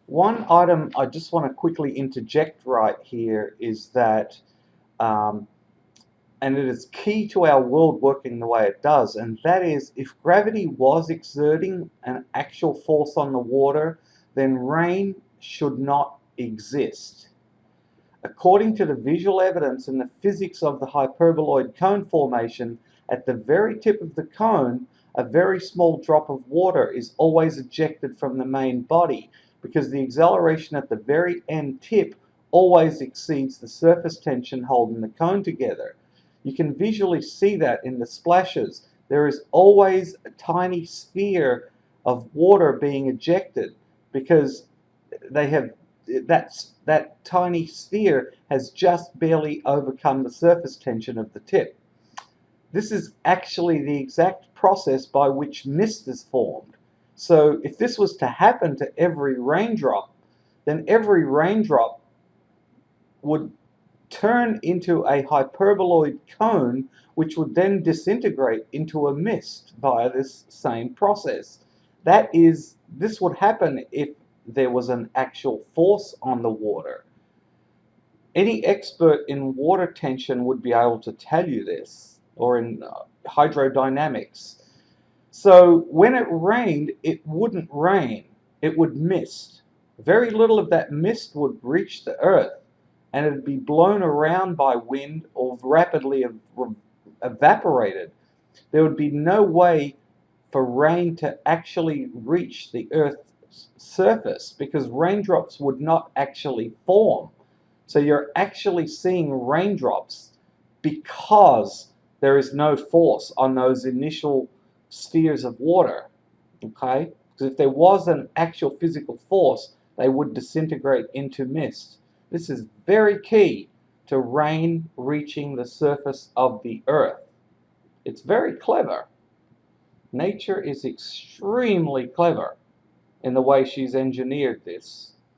One item I just want to quickly interject right here is that, and it is key to our world working the way it does, and that is if gravity was exerting an actual force on the water, then rain should not exist. According to the visual evidence and the physics of the hyperboloid cone formation, at the very tip of the cone, a very small drop of water is always ejected from the main body because the acceleration at the very end tip always exceeds the surface tension holding the cone together. You can visually see that in the splashes. There is always a tiny sphere of water being ejected because they have that tiny sphere has just barely overcome the surface tension of the tip. This is actually the exact process by which mist is formed. So if this was to happen to every raindrop, then every raindrop would turn into a hyperboloid cone, which would then disintegrate into a mist via this same process. This would happen if there was an actual force on the water. Any expert in water tension would be able to tell you this, or in hydrodynamics. So when it rained, it wouldn't rain, it would mist. Very little of that mist would reach the earth, and it would be blown around by wind or rapidly evaporated. There would be no way for rain to actually reach the earth's surface because raindrops would not actually form. So you're actually seeing raindrops because there is no force on those initial spheres of water. Okay? Because if there was an actual physical force, they would disintegrate into mist. This is very key to rain reaching the surface of the earth. It's very clever. Nature is extremely clever in the way she's engineered this.